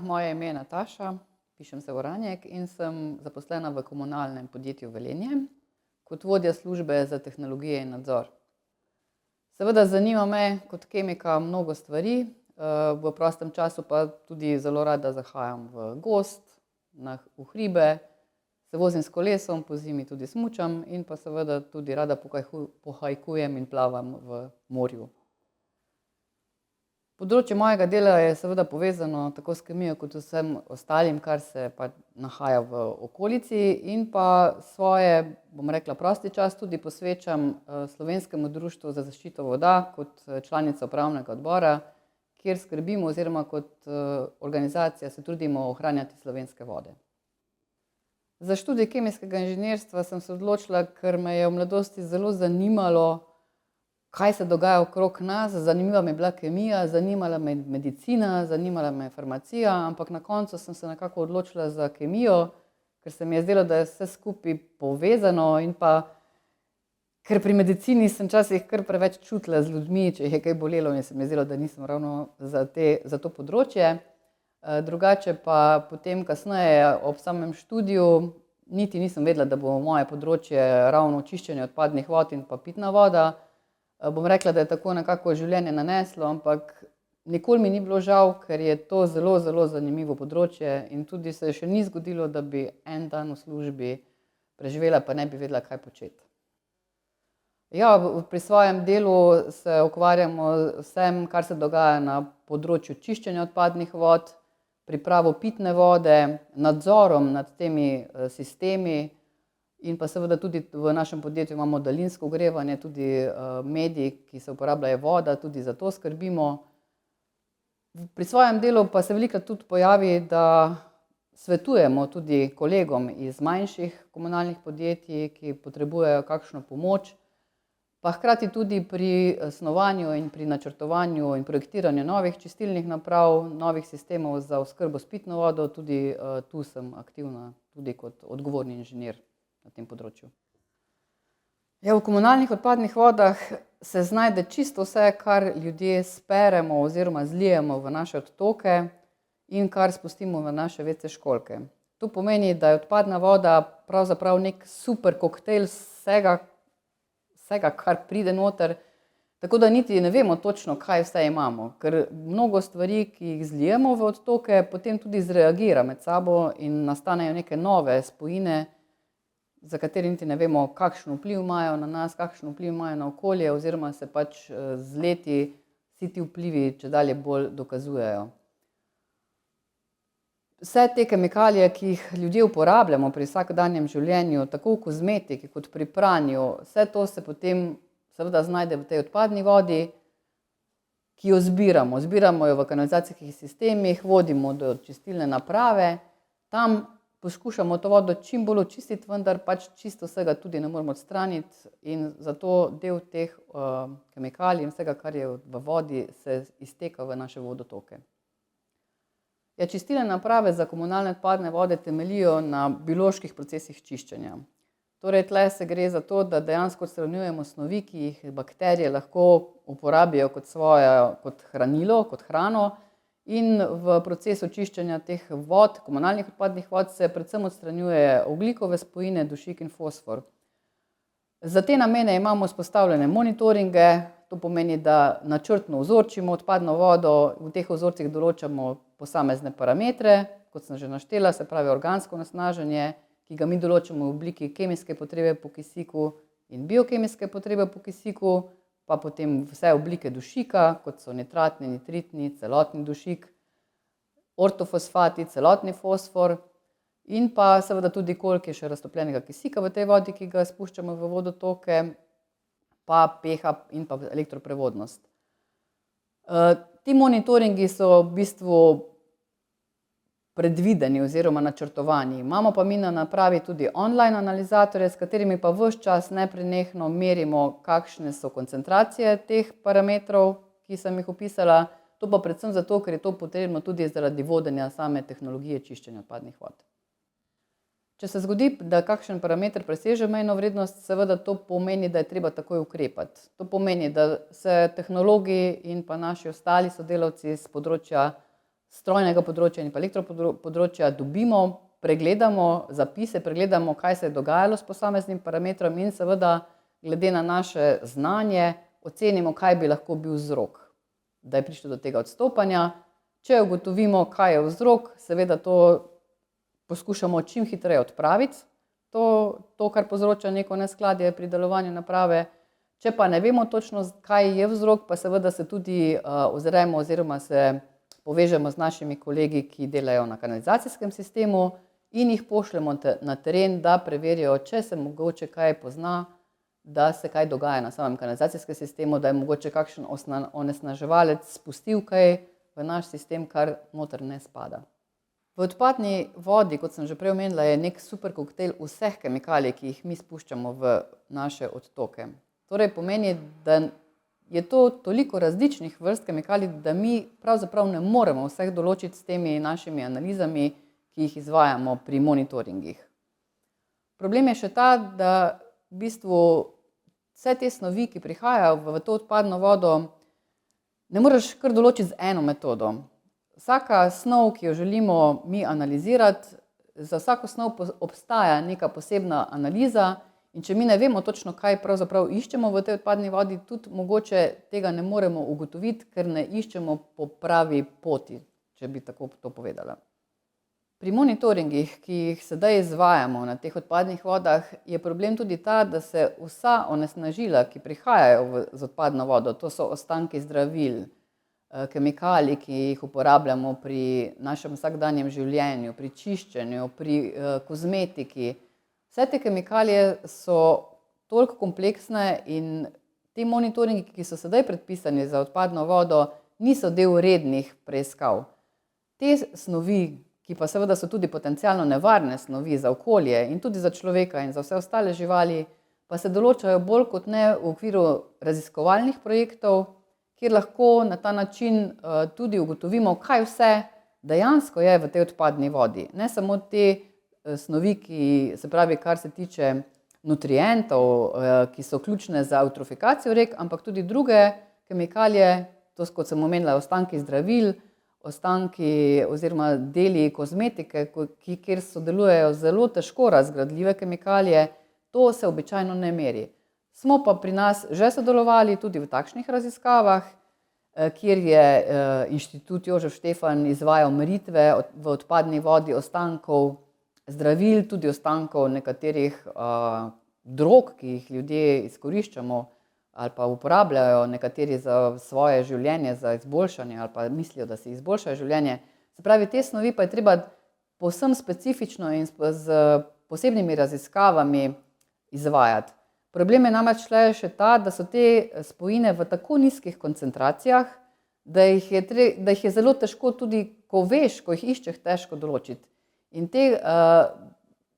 moje ime je Nataša, pišem se Uranjek in sem zaposlena v komunalnem podjetju Velenje kot vodja službe za tehnologije in nadzor. Seveda zanima me kot kemika mnogo stvari, v prostem času pa tudi zelo rada zahajam v gozd, v hribe, se vozim s kolesom, pozimi tudi smučam in pa seveda tudi rada pohajkujem in plavam v morju. Področje mojega dela je seveda povezano tako s kemijo kot vsem ostalim, kar se pa nahaja v okolici, in pa svoje, bom rekla, prosti čas tudi posvečam Slovenskemu društvu za zaščito voda kot članica upravnega odbora, kjer skrbimo oziroma kot organizacija se trudimo ohranjati slovenske vode. Za študij kemijskega inženirstva sem se odločila, ker me je v mladosti zelo zanimalo, kaj se dogaja okrog nas. Zanimiva mi je bila kemija, zanimala me je medicina, zanimala me je farmacija, ampak na koncu sem se nekako odločila za kemijo, ker se mi je zdelo, da je vse skupaj povezano, in pa ker pri medicini sem včasih kar preveč čutila z ljudmi, če jih je kaj bolelo, in se mi je zdelo, da nisem ravno za to področje. Drugače pa potem kasneje ob samem študiju niti nisem vedela, da bo moje področje ravno čiščenje odpadnih vod in pa pitna voda. Bom rekla, da je tako nekako življenje naneslo, ampak nikoli mi ni bilo žal, ker je to zelo, zelo zanimivo področje in tudi se še ni zgodilo, da bi en dan v službi preživela, pa ne bi vedela, kaj početi. Ja, pri svojem delu se ukvarjamo vsem, kar se dogaja na področju čiščenja odpadnih vod, pripravo pitne vode, nadzorom nad temi sistemi, in pa seveda tudi v našem podjetju imamo daljinsko ogrevanje, tudi medij, ki se uporablja, je voda, tudi za to skrbimo. Pri svojem delu pa se velikokrat tudi pojavi, da svetujemo tudi kolegom iz manjših komunalnih podjetij, ki potrebujejo kakšno pomoč, pa hkrati tudi pri snovanju in pri načrtovanju in projektiranju novih čistilnih naprav, novih sistemov za oskrbo s pitno vodo, tudi tu sem aktivna tudi kot odgovorni inženir na tem področju. Ja, v komunalnih odpadnih vodah se znajde čisto vse, kar ljudje speremo oziroma zlijemo v naše odtoke in kar spustimo v naše WC školjke. To pomeni, da je odpadna voda pravzaprav nek super koktejl vsega, kar pride noter, tako da niti ne vemo točno, kaj vse imamo, ker mnogo stvari, ki jih zlijemo v odtoke, potem tudi zreagira med sabo in nastanejo neke nove spojine, za katere niti ne vemo, kakšen vpliv imajo na nas, kakšen vpliv imajo na okolje, oziroma se pač z leti vsi ti vplivi čedalje bolj dokazujejo. Vse te kemikalije, ki jih ljudje uporabljamo pri vsakdanjem življenju, tako v kozmetiki kot pri pranju, vse to se potem seveda znajde v tej odpadni vodi, ki jo zbiramo. Zbiramo jo v kanalizacijskih sistemih, vodimo do čistilne naprave, tam poskušamo to vodo čim bolj očistiti, vendar pač čisto vsega tudi ne moremo odstraniti, in zato del teh kemikalij in vsega, kar je v vodi, se izteka v naše vodotoke. Ja, čistilne naprave za komunalne odpadne vode temeljijo na bioloških procesih čiščenja. Torej, tle se gre za to, da dejansko odstranjujemo snovi, ki jih bakterije lahko uporabijo kot hranilo, kot hrano, in v procesu čiščenja teh vod, komunalnih odpadnih vod, se predvsem odstranjuje ogljikove spojine, dušik in fosfor. Za te namene imamo vzpostavljene monitoringe, to pomeni, da načrtno vzorčimo odpadno vodo, v teh vzorcih določamo posamezne parametre, kot sem že naštela, se pravi organsko onesnaženje, ki ga mi določamo v obliki kemijske potrebe po kisiku in biokemijske potrebe po kisiku, pa potem vse oblike dušika, kot so nitratni, nitritni, celotni dušik, ortofosfati, celotni fosfor, in pa seveda tudi koliko je še raztopljenega kisika v tej vodi, ki ga spuščamo v vodotoke, pa pH in pa elektroprevodnost. Ti monitoringi so v bistvu predvideni oziroma načrtovani. Imamo pa mi na napravi tudi online analizatorje, s katerimi pa ves čas neprenehno merimo, kakšne so koncentracije teh parametrov, ki sem jih opisala. To pa predvsem zato, ker je to potrebno tudi zaradi vodenja same tehnologije čiščenja odpadnih vod. Če se zgodi, da kakšen parameter preseže mejno vrednost, seveda to pomeni, da je treba takoj ukrepati. To pomeni, da se tehnologi in pa naši ostali sodelavci s področja strojnega področja in pa elektropodročja dobimo, pregledamo zapise, pregledamo, kaj se je dogajalo s posameznim parametrom in seveda glede na naše znanje ocenimo, kaj bi lahko bil vzrok, da je prišlo do tega odstopanja. Če ugotovimo, kaj je vzrok, seveda to poskušamo čim hitreje odpraviti, to kar povzroča neko neskladje pri delovanju naprave. Če pa ne vemo točno, kaj je vzrok, pa seveda se tudi ozremo oziroma se povežemo z našimi kolegi, ki delajo na kanalizacijskem sistemu in jih pošljemo na teren, da preverijo, če se mogoče kaj pozna, da se kaj dogaja na samem kanalizacijskem sistemu, da je mogoče kakšen onesnaževalec spustil kaj v naš sistem, kar noter ne spada. V odpadni vodi, kot sem že prej omenila, je nek super koktejl vseh kemikalij, ki jih mi spuščamo v naše odtoke. Torej pomeni, da je to toliko različnih vrst kemikalij, da mi pravzaprav ne moremo vseh določiti s temi našimi analizami, ki jih izvajamo pri monitoringih. Problem je še ta, da v bistvu vse te snovi, ki prihajajo v to odpadno vodo, ne moreš kar določiti z eno metodo. Vsaka snov, ki jo želimo mi analizirati, za vsako snov obstaja neka posebna analiza in če mi ne vemo točno, kaj pravzaprav iščemo v tej odpadni vodi, tudi mogoče tega ne moremo ugotoviti, ker ne iščemo po pravi poti, če bi tako to povedala. Pri monitoringih, ki jih sedaj izvajamo na teh odpadnih vodah, je problem tudi ta, da se vsa onesnažila, ki prihajajo z odpadno vodo, to so ostanki zdravil, kemikalij, ki jih uporabljamo pri našem vsakdanjem življenju, pri čiščenju, pri kozmetiki. Vse te kemikalije so toliko kompleksne in ti monitoringi, ki so sedaj predpisani za odpadno vodo, niso del rednih preiskav. Te snovi, ki pa seveda so tudi potencialno nevarne snovi za okolje in tudi za človeka in za vse ostale živali, pa se določajo bolj kot ne v okviru raziskovalnih projektov, kjer lahko na ta način tudi ugotovimo, kaj vse dejansko je v tej odpadni vodi. Ne samo te snovi, se pravi, kar se tiče nutrientov, ki so ključne za eutrofikacijo rek, ampak tudi druge kemikalije, to kot sem omenila, ostanki zdravil, ostanki oziroma deli kozmetike, kjer sodelujejo zelo težko razgradljive kemikalije, to se običajno ne meri. Smo pa pri nas že sodelovali tudi v takšnih raziskavah, kjer je Inštitut Jožef Štefan izvajal meritve v odpadni vodi ostankov zdravil, tudi ostankov nekaterih drog, ki jih ljudje izkoriščamo ali pa uporabljajo nekateri za svoje življenje, za izboljšanje ali pa mislijo, da si izboljšajo življenje. Se pravi, te snovi pa je treba povsem specifično in z posebnimi raziskavami izvajati. Problem je namreč še ta, da so te spojine v tako nizkih koncentracijah, da jih je zelo težko tudi, ko veš, ko jih iščeš, težko določiti. In te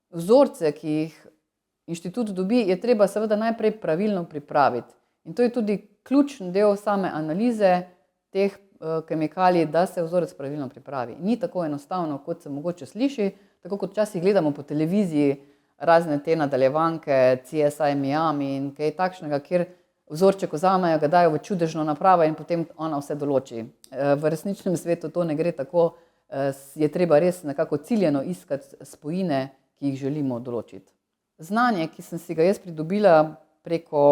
vzorce, ki jih inštitut dobi, je treba seveda najprej pravilno pripraviti. In to je tudi ključen del same analize teh kemikalij, da se vzorec pravilno pripravi. Ni tako enostavno, kot se mogoče sliši, tako kot včasih gledamo po televiziji, razne te nadaljevanke, CSI Miami in kaj takšnega, kjer vzorček vzamejo, ga dajo v čudežno napravo in potem ona vse določi. V resničnem svetu to ne gre tako, je treba res nekako ciljeno iskati spojine, ki jih želimo določiti. Znanje, ki sem si ga jaz pridobila preko,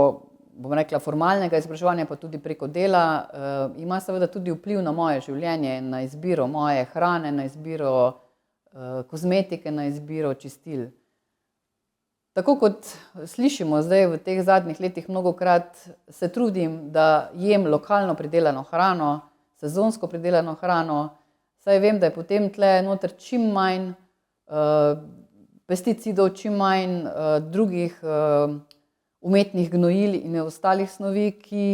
bom rekla, formalnega izobraževanja, pa tudi preko dela, ima seveda tudi vpliv na moje življenje, na izbiro moje hrane, na izbiro kozmetike, na izbiro čistil. Tako kot slišimo zdaj v teh zadnjih letih mnogokrat, se trudim, da jem lokalno pridelano hrano, sezonsko pridelano hrano, saj vem, da je potem tle noter čim manj pesticidov, čim manj drugih umetnih gnojil in ostalih snovi, ki,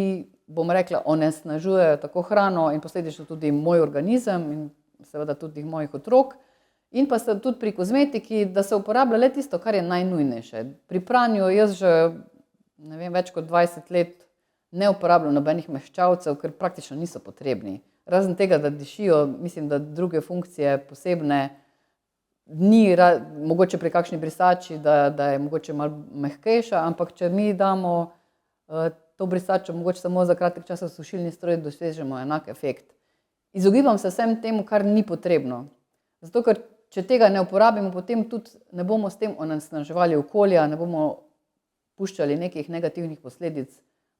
bom rekla, onesnažujejo tako hrano in posledično tudi moj organizem in seveda tudi mojih otrok. In pa tudi pri kozmetiki, da se uporablja le tisto, kar je najnujnejše. Pri pranju jaz že, ne vem, več kot 20 let ne uporabljam nobenih mehčavcev, ker praktično niso potrebni. Razen tega, da dišijo, mislim, da druge funkcije posebne ni, mogoče pri kakšni brisači, da je mogoče malo mehkejša, ampak če mi damo to brisačo mogoče samo za kratek čas v sušilni stroj, dosežemo enak efekt. izogibam se vsem temu, kar ni potrebno. Zato, ker če tega ne uporabimo, potem tudi ne bomo s tem onesnaževali okolja, ne bomo puščali nekih negativnih posledic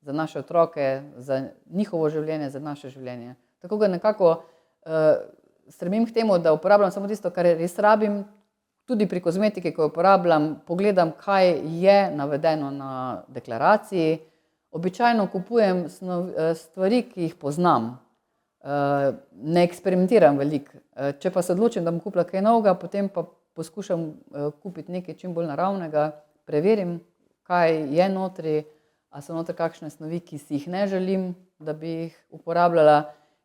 za naše otroke, za njihovo življenje, za naše življenje. Tako ga nekako stremim k temu, da uporabljam samo tisto, kar res rabim. Tudi pri kozmetiki, ko jo uporabljam, pogledam, kaj je navedeno na deklaraciji. Običajno kupujem stvari, ki jih poznam. Ne eksperimentiram veliko. Če pa se odločim, da bom kupila kaj novega, potem pa poskušam kupiti nekaj čim bolj naravnega, preverim, kaj je notri, a so notri kakšne snovi, ki si jih ne želim, da bi jih uporabljala.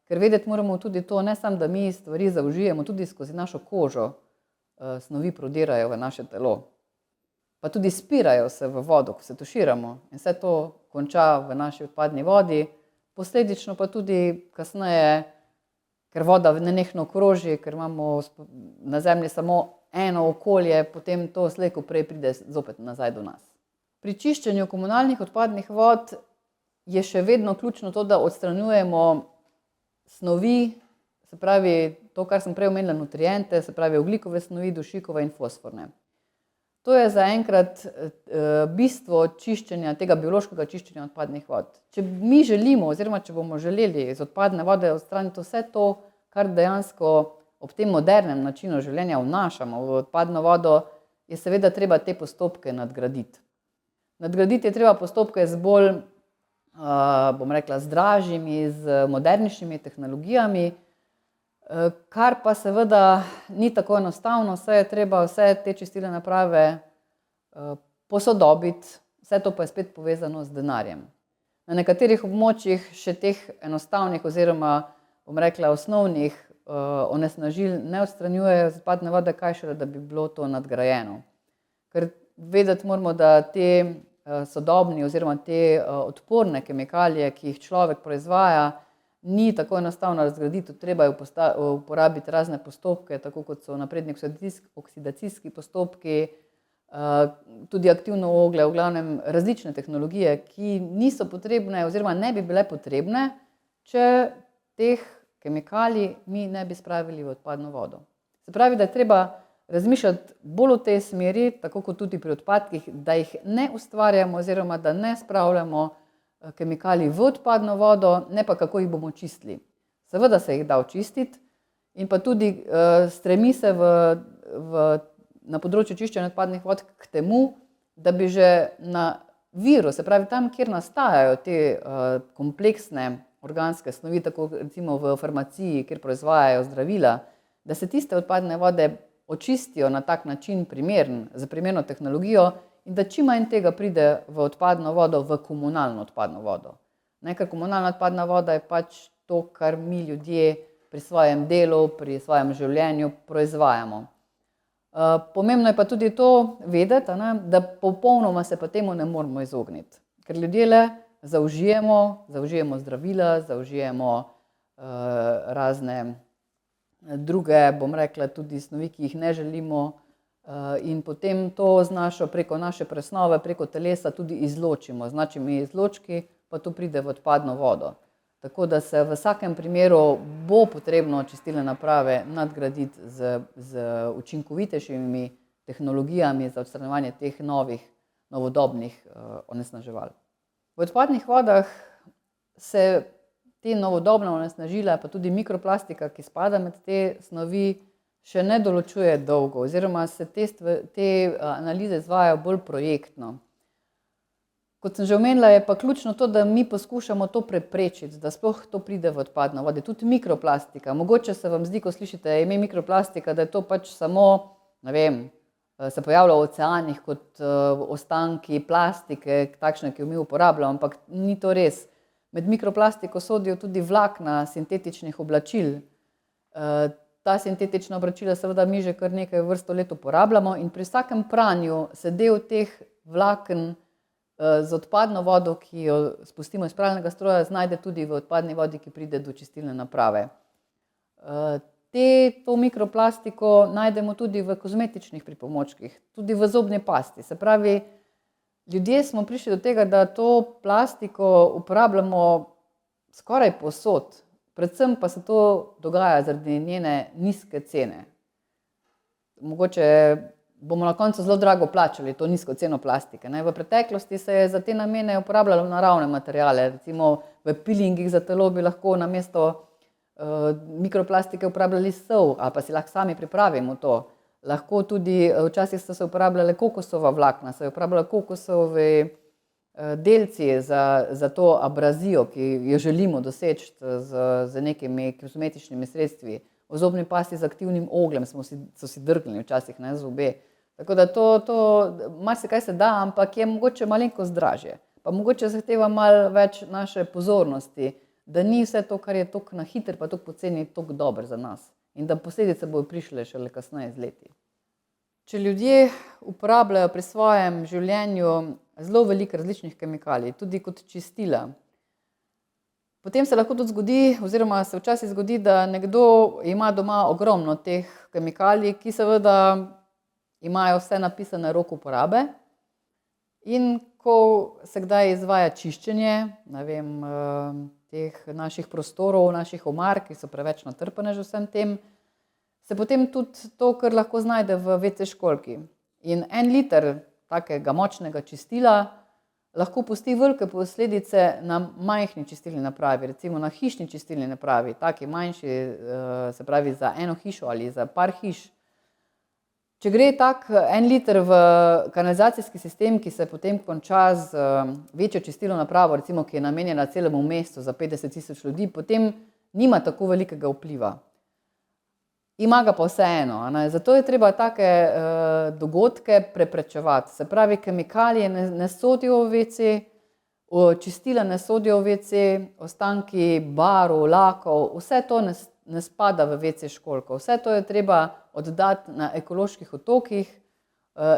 Ker vedeti moramo tudi to, ne samo, da mi stvari zaužijemo, tudi skozi našo kožo snovi prodirajo v naše telo. Pa tudi spirajo se v vodo, ko se tuširamo, in vse to konča v naši odpadni vodi. Posledično pa tudi kasneje, ker voda nenehno kroži, ker imamo na Zemlji samo eno okolje, potem to slej ko prej pride zopet nazaj do nas. Pri čiščenju komunalnih odpadnih vod je še vedno ključno to, da odstranjujemo snovi, se pravi to, kar sem prej omenila, nutriente, se pravi ogljikove snovi, dušikove in fosforne. To je zaenkrat bistvo čiščenja, tega biološkega čiščenja odpadnih vod. Če mi želimo, oziroma če bomo želeli iz odpadne vode odstraniti vse to, kar dejansko ob tem modernem načinu življenja vnašamo v odpadno vodo, je seveda treba te postopke nadgraditi. Nadgraditi je treba postopke z bolj, bom rekla, z dražjimi, z modernejšimi tehnologijami, kar pa seveda ni tako enostavno, saj je treba vse te čistilne naprave posodobiti, vse to pa je spet povezano z denarjem. Na nekaterih območjih še teh enostavnih oziroma, bom rekla, osnovnih onesnažil ne odstranjujejo z odpadne vode, kaj šele, da bi bilo to nadgrajeno. Ker vedeti moramo, da te sodobni oziroma te odporne kemikalije, ki jih človek proizvaja, ni tako enostavno razgraditi, treba je uporabiti razne postopke, tako kot so napredni oksidacijski postopki, tudi aktivno oglje, v glavnem različne tehnologije, ki niso potrebne oziroma ne bi bile potrebne, če teh kemikalij mi ne bi spravili v odpadno vodo. Se pravi, da je treba razmišljati bolj v tej smeri, tako kot tudi pri odpadkih, da jih ne ustvarjamo oziroma da ne spravljamo kemikalij v odpadno vodo, ne pa kako jih bomo čistili. Seveda se jih da očistiti in pa tudi stremi se na področju čiščenja odpadnih vod k temu, da bi že na viru, se pravi tam, kjer nastajajo te kompleksne organske snovi, tako recimo v farmaciji, kjer proizvajajo zdravila, da se tiste odpadne vode očistijo na tak način primeren, za primerno tehnologijo in da čim manj tega pride v odpadno vodo, v komunalno odpadno vodo. Ker komunalna odpadna voda je pač to, kar mi ljudje pri svojem delu, pri svojem življenju proizvajamo. Pomembno je pa tudi to vedeti, da popolnoma se pa temu ne moramo izogniti. Ker ljudje le zaužijemo zdravila, zaužijemo razne druge, bom rekla, tudi snovi, ki jih ne želimo, in potem to preko naše presnove, preko telesa tudi izločimo. Z našimi izločki pa to pride v odpadno vodo. Tako da se v vsakem primeru bo potrebno čistilne naprave nadgraditi z učinkovitejšimi tehnologijami za odstranjevanje teh novodobnih onesnaževal. V odpadnih vodah se te novodobne onesnažila, pa tudi mikroplastika, ki spada med te snovi, še ne določuje dolgo, oziroma se te analize izvajajo bolj projektno. Kot sem že omenila, je pa ključno to, da mi poskušamo to preprečiti, da sploh to pride v odpadno vodo. Tudi mikroplastika. Mogoče se vam zdi, ko slišite ime mikroplastika, da je to pač samo, ne vem, se pojavlja v oceanih kot ostanki plastike, takšne, ki jo mi uporabljamo, ampak ni to res. Med mikroplastiko sodijo tudi vlakna sintetičnih oblačil. Ta sintetična oblačila seveda mi že kar nekaj vrsto let uporabljamo in pri vsakem pranju se del teh vlaken z odpadno vodo, ki jo spustimo iz pralnega stroja, znajde tudi v odpadni vodi, ki pride do čistilne naprave. To mikroplastiko najdemo tudi v kozmetičnih pripomočkih, tudi v zobni pasti. Se pravi, ljudje smo prišli do tega, da to plastiko uporabljamo skoraj povsod. Predvsem pa se to dogaja zaradi njene nizke cene. Mogoče bomo na koncu zelo drago plačali to nizko ceno plastike. V preteklosti se je za te namene uporabljalo naravne materiale, recimo v pilingih za telo bi lahko namesto mikroplastike uporabljali sol, ali pa si lahko sami pripravimo to. Lahko tudi, včasih so se uporabljale kokosova vlakna, se je uporabljala kokosovi delci za to abrazijo, ki jo želimo doseči z nekimi kozmetičnimi sredstvi. V zobni pasti z aktivnim ogljem so si drgnili včasih zobe. Tako da marsikaj se da, ampak je mogoče malenkost dražje. Pa mogoče zahteva malo več naše pozornosti, da ni vse to, kar je toliko na hitro, pa toliko poceni, toliko dobro za nas. In da posledice bodo prišle šele kasneje z leti. Če ljudje uporabljajo pri svojem življenju zelo veliko različnih kemikalij, tudi kot čistila, potem se lahko tudi zgodi, oziroma se včasih zgodi, da nekdo ima doma ogromno teh kemikalij, ki seveda imajo vse napisane rok uporabe. In ko se kdaj izvaja čiščenje, teh naših prostorov, naših omar, ki so preveč natrpane že vsem tem, se potem tudi to, kar lahko znajde v WC školjki. In 1 liter takega močnega čistila lahko pusti velike posledice na majhni čistilni napravi, recimo na hišni čistilni napravi, taki manjši, se pravi za eno hišo ali za par hiš. Če gre tak 1 liter v kanalizacijski sistem, ki se potem konča z večjo čistilno napravo, recimo, ki je namenjena celemu mestu za 50.000 ljudi, potem nima tako velikega vpliva. Ima ga pa vseeno. Zato je treba take dogodke preprečevati. Se pravi, kemikalije ne sodijo v WC, čistila ne sodijo v WC, ostanki barv, lakov, vse to ne spada v WC školjko. Vse to je treba oddati na ekoloških otokih.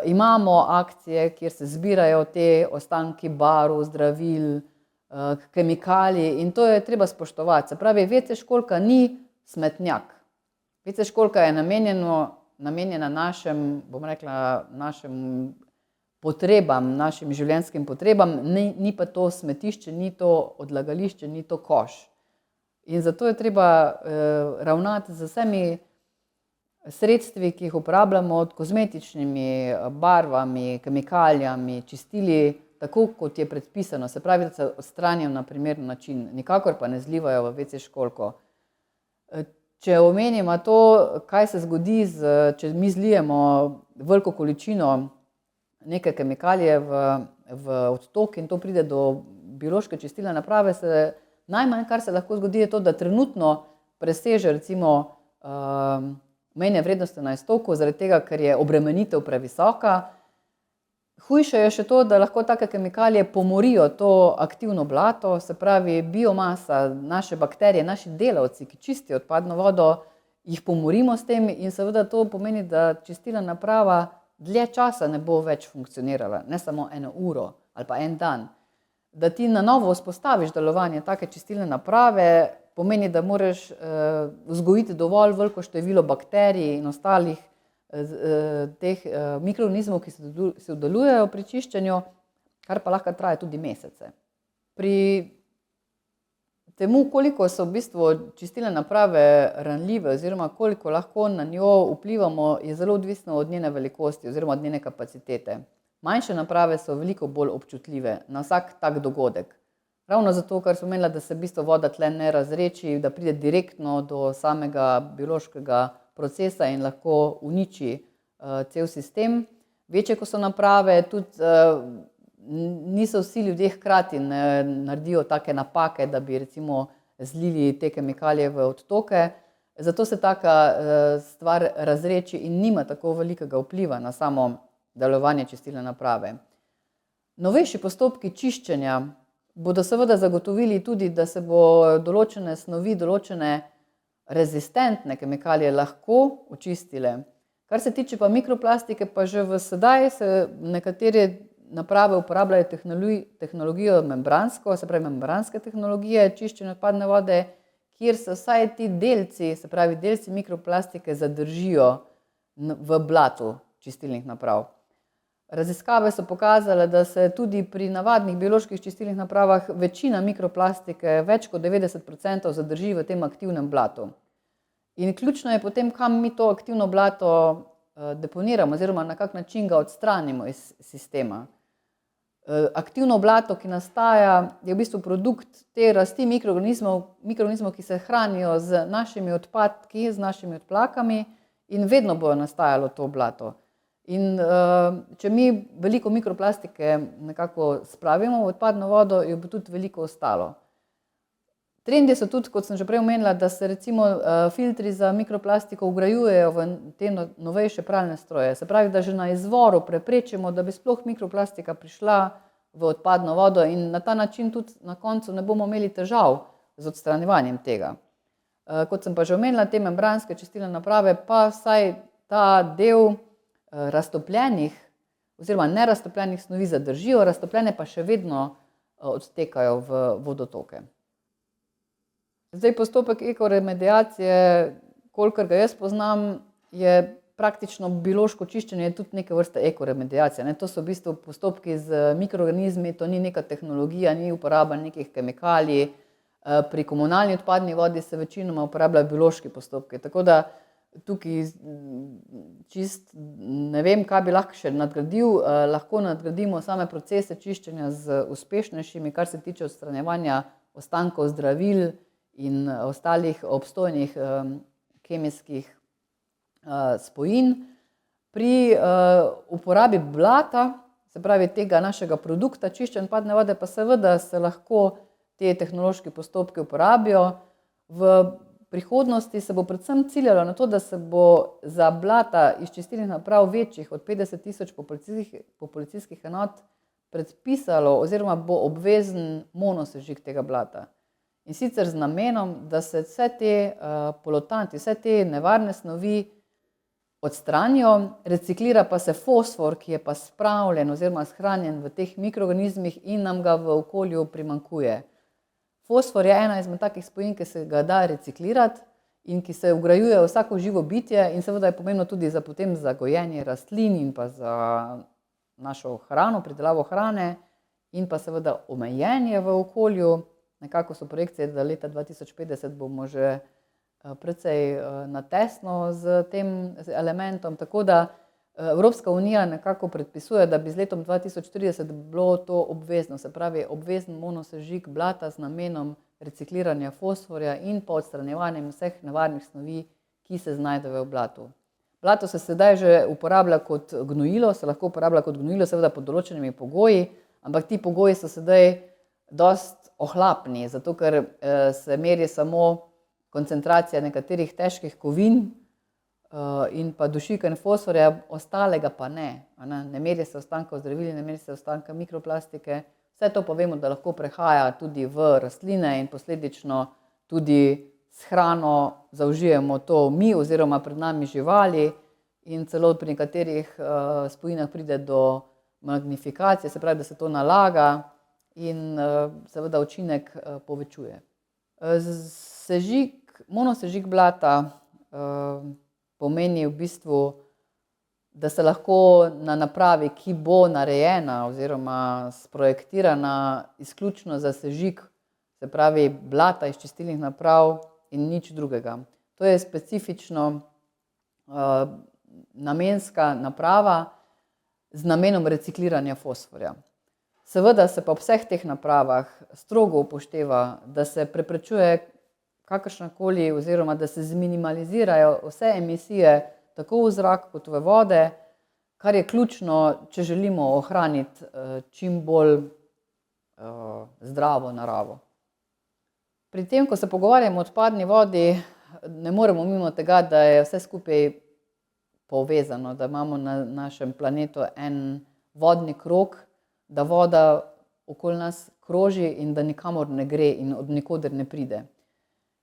Imamo akcije, kjer se zbirajo te ostanki barv, zdravil, kemikalij in to je treba spoštovati. Se pravi, WC školjka ni smetnjak. WC školjka je namenjena našim, bom rekla, našim potrebam, našim življenjskim potrebam, ni pa to smetišče, ni to odlagališče, ni to koš. In zato je treba ravnati z vsemi sredstvi, ki jih uporabljamo, od kozmetičnimi barvami, kemikalijami, čistili, tako kot je predpisano. Se pravi, da se odstranijo na primeren način, nikakor pa ne zlivajo v WC školjko. Če omenimo to, kaj se zgodi, če mi zlijemo veliko količino neke kemikalije v odtok in to pride do biološke čistilne naprave, najmanj, kar se lahko zgodi, je to, da trenutno preseže recimo mejne vrednosti na iztoku, zaradi tega, ker je obremenitev previsoka. Hujše je še to, da lahko take kemikalije pomorijo to aktivno blato, se pravi biomasa, naše bakterije, naši delavci, ki čistijo odpadno vodo, jih pomorimo s tem in seveda to pomeni, da čistilna naprava dlje časa ne bo več funkcionirala, ne samo 1 uro ali pa 1 dan. Da ti na novo vzpostaviš delovanje take čistilne naprave, pomeni, da moraš vzgojiti dovolj veliko število bakterij in ostalih teh mikroorganizmov, ki se sodelujejo pri čiščenju, kar pa lahko traja tudi mesece. Pri temu, koliko so v bistvu čistilne naprave ranljive oziroma koliko lahko na njo vplivamo, je zelo odvisno od njene velikosti oziroma od njene kapacitete. Manjše naprave so veliko bolj občutljive na vsak tak dogodek. Ravno zato, ker smo imeli, da se v bistvu voda tle ne razreči, da pride direktno do samega biološkega procesa in lahko uniči cel sistem. Večje, ko so naprave, tudi niso vsi ljudje hkrati naredijo take napake, da bi recimo zlili te kemikalije v odtoke. Zato se taka stvar razreči in nima tako velikega vpliva na samo delovanje čistilne naprave. Novejši postopki čiščenja bodo seveda zagotovili tudi, da se bo določene snovi, določene rezistentne kemikalije lahko očistile. Kar se tiče pa mikroplastike, pa že v sedaj se nekatere naprave uporabljajo tehnologijo membransko, se pravi membranske tehnologije čiščenja odpadne vode, kjer se vsaj ti delci, se pravi delci mikroplastike zadržijo v blatu čistilnih naprav. Raziskave so pokazale, da se tudi pri navadnih bioloških čistilnih napravah večina mikroplastike, več kot 90%, zadrži v tem aktivnem blatu. In ključno je potem, kam mi to aktivno blato deponiramo oziroma na kak način ga odstranimo iz sistema. Aktivno blato, ki nastaja, je v bistvu produkt te rasti mikroorganizmov, ki se hranijo z našimi odpadki, z našimi odplakami in vedno bo nastajalo to blato. In če mi veliko mikroplastike nekako spravimo v odpadno vodo, jo bo tudi veliko ostalo. Trendi so tudi, kot sem že prej omenila, da se recimo filtri za mikroplastiko vgrajujejo v te novejše pralne stroje. Se pravi, da že na izvoru preprečimo, da bi sploh mikroplastika prišla v odpadno vodo in na ta način tudi na koncu ne bomo imeli težav z odstranjevanjem tega. Kot sem pa že omenila, te membranske čistilne naprave pa vsaj ta del raztopljenih oziroma neraztopljenih snovi zadržijo, raztopljene pa še vedno odtekajo v vodotoke. Zdaj, postopek ekoremediacije, kolikor ga jaz poznam, je praktično biološko čiščenje tudi neke vrste ekoremediacija. To so v bistvu postopki z mikroorganizmi, to ni neka tehnologija, ni uporaba nekih kemikalij. Pri komunalni odpadni vodi se večinoma uporabljajo biološki postopki. Tako da tukaj čist ne vem, kaj bi lahko še nadgradil. Lahko nadgradimo same procese čiščenja z uspešnejšimi, kar se tiče odstranjevanja ostankov zdravil in ostalih obstojnih kemijskih spojin. Pri uporabi blata, se pravi tega našega produkta čiščenja odpadne vode, pa seveda se lahko te tehnološki postopki uporabijo. V prihodnosti se bo predvsem ciljalo na to, da se bo za blata iz čistilnih naprav večjih od 50.000 populacijskih enot predpisalo oziroma bo obvezen monosežig tega blata. In sicer z namenom, da se vse te polutanti, vse te nevarne snovi odstranijo, reciklira pa se fosfor, ki je pa spravljen oziroma shranjen v teh mikroorganizmih in nam ga v okolju primanjkuje. Fosfor je ena izmed takih spojin, ki se ga da reciklirati in ki se vgrajuje v vsako živo bitje in seveda je pomembno tudi potem za gojenje rastlin in pa za našo hrano, pridelavo hrane in pa seveda omejenje v okolju. Nekako so projekcije, da leta 2050 bomo že precej na tesno z tem elementom, tako da Evropska unija nekako predpisuje, da bi z letom 2030 bilo to obvezno, se pravi obvezen monosežig blata z namenom recikliranja fosforja in pa odstranjevanjem vseh nevarnih snovi, ki se znajdejo v blatu. Blato se sedaj že uporablja kot gnojilo, se lahko uporablja kot gnojilo, seveda pod določenimi pogoji, ampak ti pogoji so sedaj dosti ohlapni, zato ker se meri samo koncentracija nekaterih težkih kovin in pa dušika in fosforja, ostalega pa ne. Ne meri se ostankov zdravil, ne meri se ostanka mikroplastike. Vse to pa vemo, da lahko prehaja tudi v rastline in posledično tudi s hrano zaužijemo to mi oziroma pred nami živali in celo pri nekaterih spojinah pride do magnifikacije, se pravi, da se to nalaga in seveda učinek povečuje. Monosežig blata pomeni v bistvu, da se lahko na napravi, ki bo narejena oziroma sprojektirana izključno za sežig, se pravi blata iz čistilnih naprav in nič drugega. To je specifično namenska naprava z namenom recikliranja fosforja. Seveda se pa v vseh teh napravah strogo upošteva, da se preprečuje kakršnakoli oziroma da se zminimalizirajo vse emisije tako v zrak kot v vode, kar je ključno, če želimo ohraniti čim bolj zdravo naravo. Pri tem, ko se pogovarjamo o odpadni vodi, ne moremo mimo tega, da je vse skupaj povezano, da imamo na našem planetu en vodni krog, da voda okoli nas kroži in da nikamor ne gre in od nikoder ne pride.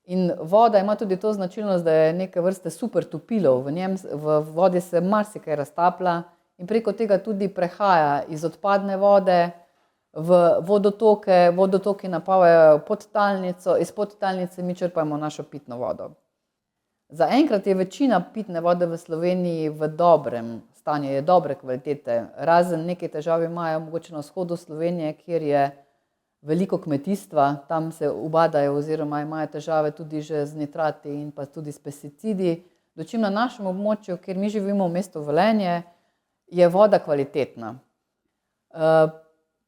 In voda ima tudi to značilnost, da je neke vrste super topilo. V vodi se marsikaj raztaplja in preko tega tudi prehaja iz odpadne vode v vodotoke, vodotoki napavajo podtalnico, iz podtalnice mi črpamo našo pitno vodo. Zaenkrat je večina pitne vode v Sloveniji v dobrem stanje je dobre kvalitete. Razen neke težave imajo mogoče na vzhodu Slovenije, kjer je veliko kmetijstva, tam se ubadajo oziroma imajo težave tudi že z nitrati in pa tudi s pesticidi. Dočim na našem območju, kjer mi živimo v mestu Velenje, je voda kvalitetna.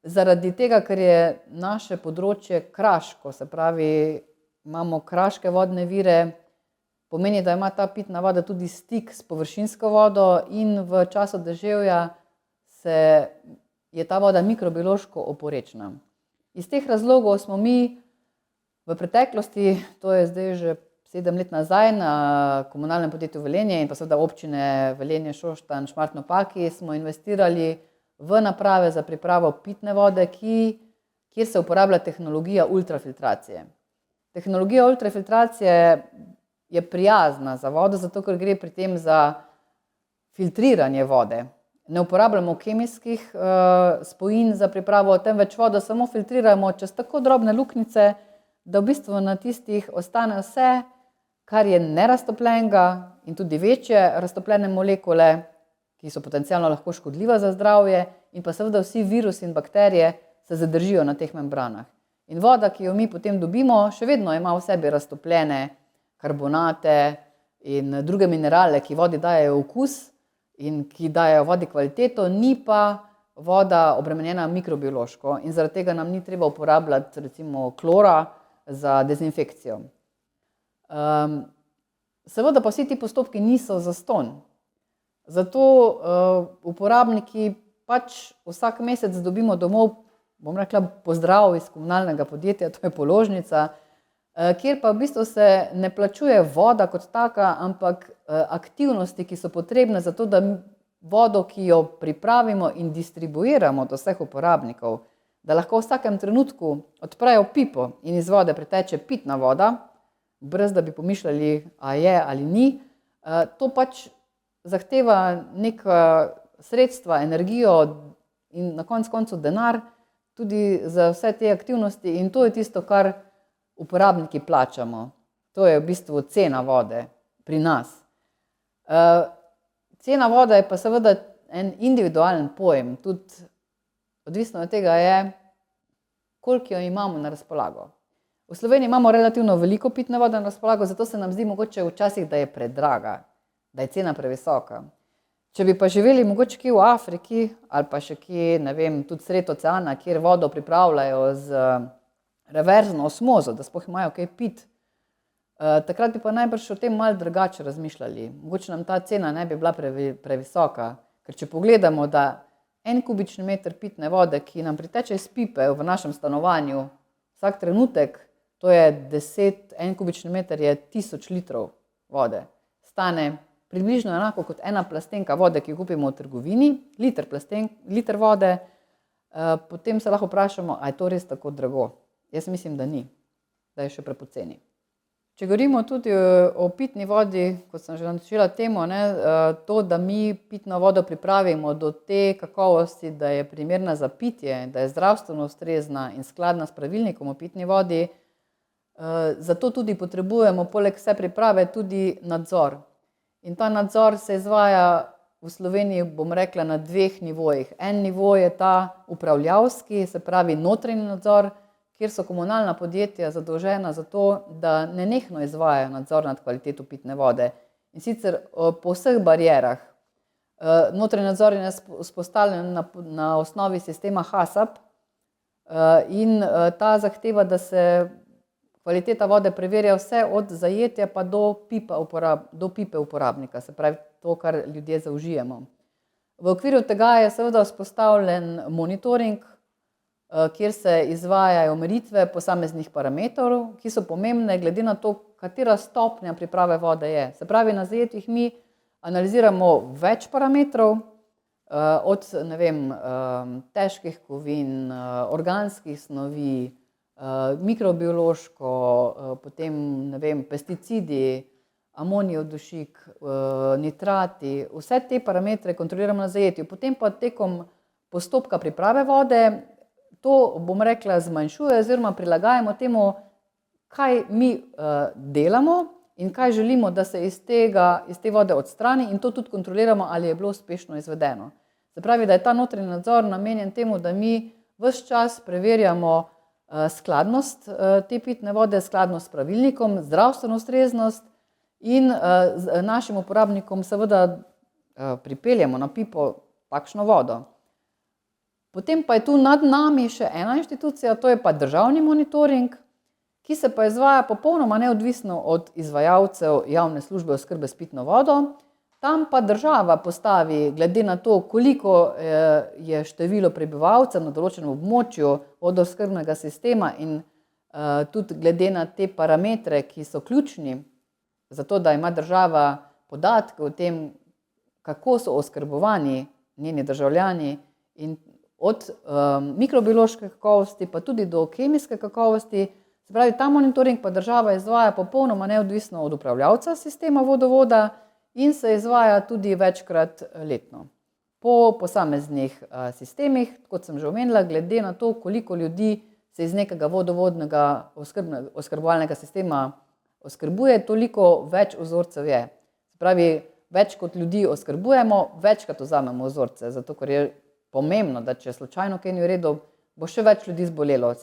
Zaradi tega, ker je naše področje kraško, se pravi, imamo kraške vodne vire, pomeni, da ima ta pitna voda tudi stik s površinsko vodo in v času deževja je ta voda mikrobiološko oporečna. Iz teh razlogov smo mi v preteklosti, to je zdaj že 7 let nazaj, na komunalnem podjetju Velenje in pa seveda občine Velenje, Šoštanj, Šmartno ob Paki smo investirali v naprave za pripravo pitne vode, kjer se uporablja tehnologija ultrafiltracije. Tehnologija ultrafiltracije je prijazna za vodo, zato ker gre pri tem za filtriranje vode. Ne uporabljamo kemijskih spojin za pripravo, temveč vodo samo filtriramo čez tako drobne luknjice, da v bistvu na tistih ostane vse, kar je neraztopljenega in tudi večje raztopljene molekule, ki so potencialno lahko škodljive za zdravje, in pa seveda vsi virusi in bakterije se zadržijo na teh membranah. In voda, ki jo mi potem dobimo, še vedno ima v sebi raztopljene karbonate in druge minerale, ki vodi dajejo okus in ki dajejo vodi kvaliteto, ni pa voda obremenjena mikrobiološko in zaradi tega nam ni treba uporabljati recimo klora za dezinfekcijo. Seveda pa vsi ti postopki niso zastonj. Zato uporabniki pač vsak mesec dobimo domov, bom rekla, pozdrav iz komunalnega podjetja, to je položnica, kjer pa v bistvu se ne plačuje voda kot taka, ampak aktivnosti, ki so potrebne za to, da vodo, ki jo pripravimo in distribuiramo do vseh uporabnikov, da lahko v vsakem trenutku odprejo pipo in iz vode priteče pitna voda, brez da bi pomišljali, a je ali ni, to pač zahteva neka sredstva, energijo in na koncu denar tudi za vse te aktivnosti in to je tisto, kar uporabniki plačamo. To je v bistvu cena vode pri nas. Cena vode je pa seveda en individualen pojem, tudi odvisno od tega je, koliko jo imamo na razpolago. V Sloveniji imamo relativno veliko pitne vode na razpolago, zato se nam zdi mogoče včasih, da je predraga, da je cena previsoka. Če bi pa živeli mogoče kje v Afriki ali pa še kje, ne vem, tudi sredi oceana, kjer vodo pripravljajo z reverzno osmozo, da sploh imajo kaj piti, takrat bi pa najbrž o tem malo drugače razmišljali. Mogoče nam ta cena ne bi bila previsoka, ker če pogledamo, da 1 kubični meter pitne vode, ki nam priteče iz pipe v našem stanovanju, vsak trenutek, to je 1 kubični meter je 1000 litrov vode, stane približno enako kot 1 plastenka vode, ki jo kupimo v trgovini, liter vode, potem se lahko vprašamo, a je to res tako drago. Jaz mislim, da ni, da je še prepoceni. Če govorimo tudi o pitni vodi, kot sem že načela temo, to, da mi pitno vodo pripravimo do te kakovosti, da je primerna za pitje, da je zdravstveno ustrezna in skladna s pravilnikom o pitni vodi, zato tudi potrebujemo poleg vse priprave tudi nadzor. In ta nadzor se izvaja v Sloveniji, bom rekla, na 2 nivojih. En nivo je ta upravljavski, se pravi notranji nadzor, kjer so komunalna podjetja zadolžena za to, da nenehno izvajajo nadzor nad kvaliteto pitne vode. In sicer po vseh barierah. Notranji nadzor je vzpostavljen na osnovi sistema HACCP in ta zahteva, da se kvaliteta vode preverja vse od zajetja pa do pipe uporabnika, se pravi to, kar ljudje zaužijemo. V okviru tega je seveda vzpostavljen monitoring, kjer se izvajajo meritve posameznih parametrov, ki so pomembne glede na to, katera stopnja priprave vode je. Se pravi, na zajetjih mi analiziramo več parametrov, od, ne vem, težkih kovin, organskih snovi, mikrobiološko, potem, ne vem, pesticidi, amonijev dušik, nitrati, vse te parametre kontroliramo na zajetju. Potem pa tekom postopka priprave vode to, bom rekla, zmanjšuje oziroma prilagajamo temu, kaj mi delamo in kaj želimo, da se iz te vode odstrani, in to tudi kontroliramo, ali je bilo uspešno izvedeno. Se pravi, da je ta notranji nadzor namenjen temu, da mi ves čas preverjamo skladnost te pitne vode, skladnost s pravilnikom, zdravstveno ustreznost in našim uporabnikom seveda pripeljemo na pipo takšno vodo. Potem pa je tu nad nami še ena inštitucija, to je pa državni monitoring, ki se pa izvaja popolnoma neodvisno od izvajalcev javne službe oskrbe s pitno vodo. Tam pa država postavi, glede na to, koliko je število prebivalcev na določenem območju vodooskrbnega sistema in tudi glede na te parametre, ki so ključni za to, da ima država podatke o tem, kako so oskrbovani njeni državljani, in od mikrobiološke kakovosti pa tudi do kemijske kakovosti. Se pravi, ta monitoring pa država izvaja popolnoma neodvisno od upravljavca sistema vodovoda in se izvaja tudi večkrat letno. Po posameznih sistemih, kot sem že omenila, glede na to, koliko ljudi se iz nekega vodovodnega oskrbovalnega sistema oskrbuje, toliko več vzorcev je. Se pravi, več kot ljudi oskrbujemo, večkrat vzamemo vzorce, zato ker je pomembno, da če slučajno kaj ni v redu, bo še več ljudi zbolelo.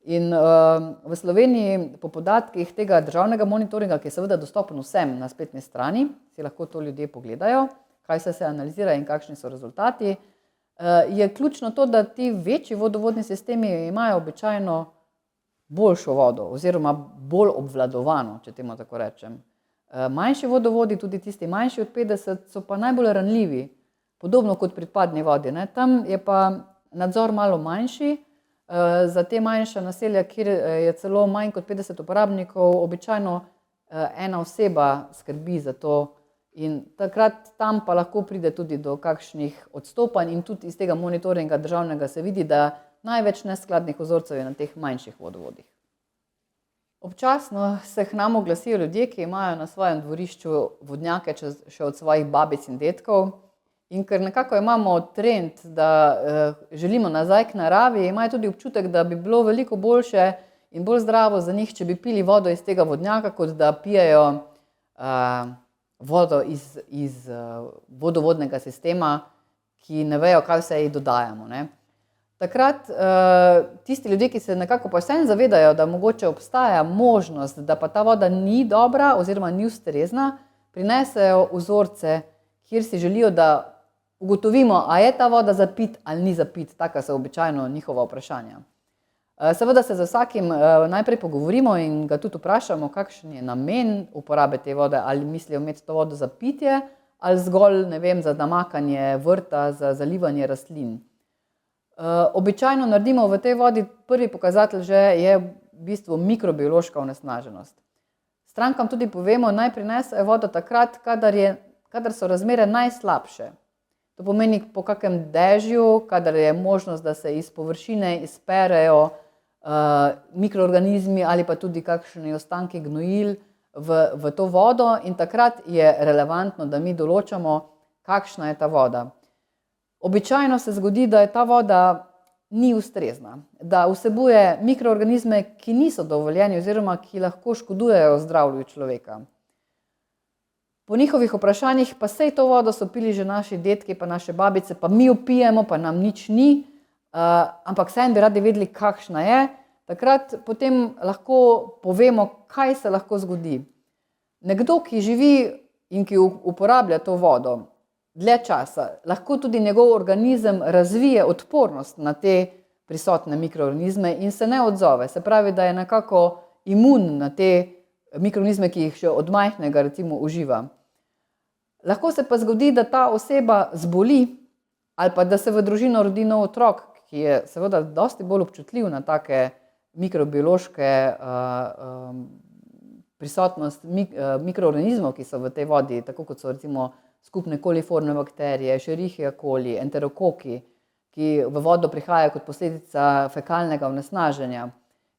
In v Sloveniji po podatkih tega državnega monitoringa, ki je seveda dostopen vsem na spletni strani, si lahko to ljudje pogledajo, kaj se analizira in kakšni so rezultati, je ključno to, da ti večji vodovodni sistemi imajo običajno boljšo vodo oziroma bolj obvladovano, če temu tako rečem. Manjši vodovodi, tudi tisti manjši od 50, so pa najbolj ranljivi, podobno kot pri odpadni vodi. Tam je pa nadzor malo manjši, za te manjša naselja, kjer je celo manj kot 50 uporabnikov, običajno ena oseba skrbi za to, in takrat tam pa lahko pride tudi do kakšnih odstopanj, in tudi iz tega monitoringa državnega se vidi, da največ neskladnih vzorcev je na teh manjših vodovodih. Občasno se k nam oglasijo ljudje, ki imajo na svojem dvorišču vodnjake še od svojih babic in dedkov, in ker nekako imamo trend, da želimo nazaj k naravi, imajo tudi občutek, da bi bilo veliko boljše in bolj zdravo za njih, če bi pili vodo iz tega vodnjaka, kot da pijejo vodo iz vodovodnega sistema, ki ne vejo, kaj vse ji dodajamo. Takrat tisti ljudje, ki se nekako pa vseeno zavedajo, da mogoče obstaja možnost, da pa ta voda ni dobra oziroma ni ustrezna, prinesejo vzorce, kjer si želijo, da ugotovimo, a je ta voda za pit ali ni za pit. Taka so običajno njihova vprašanja. Seveda se z vsakim najprej pogovorimo in ga tudi vprašamo, kakšen je namen uporabe te vode, ali mislijo imeti to vodo za pitje ali zgolj, ne vem, za namakanje vrta, za zalivanje rastlin. Običajno naredimo v tej vodi, prvi pokazatelj že je v bistvu mikrobiološka onesnaženost. Strankam tudi povemo, naj prinesejo vodo takrat, kadar so razmere najslabše. To pomeni po kakem dežju, kadar je možnost, da se iz površine izperejo mikroorganizmi ali pa tudi kakšni ostanki gnojil v to vodo, in takrat je relevantno, da mi določamo, kakšna je ta voda. Običajno se zgodi, da je ta voda ni ustrezna, da vsebuje mikroorganizme, ki niso dovoljeni oziroma ki lahko škodujejo zdravju človeka. Po njihovih vprašanjih, pa sej to vodo so pili že naši dedki pa naše babice, pa mi jo pijemo, pa nam nič ni, ampak vseeno bi radi vedeli, kakšna je. Takrat potem lahko povemo, kaj se lahko zgodi. Nekdo, ki živi in ki uporablja to vodo dlje časa, lahko tudi njegov organizem razvije odpornost na te prisotne mikroorganizme in se ne odzove. Se pravi, da je nekako imun na te mikroorganizme, ki jih še od majhnega recimo uživa. Lahko se pa zgodi, da ta oseba zboli ali pa da se v družino rodi nov otrok, ki je seveda dosti bolj občutljiv na take mikrobiološke prisotnost mikroorganizmov, ki so v tej vodi, tako kot so recimo skupne koliformne bakterije, Escherichia coli, enterokoki, ki v vodo prihajajo kot posledica fekalnega onesnaženja.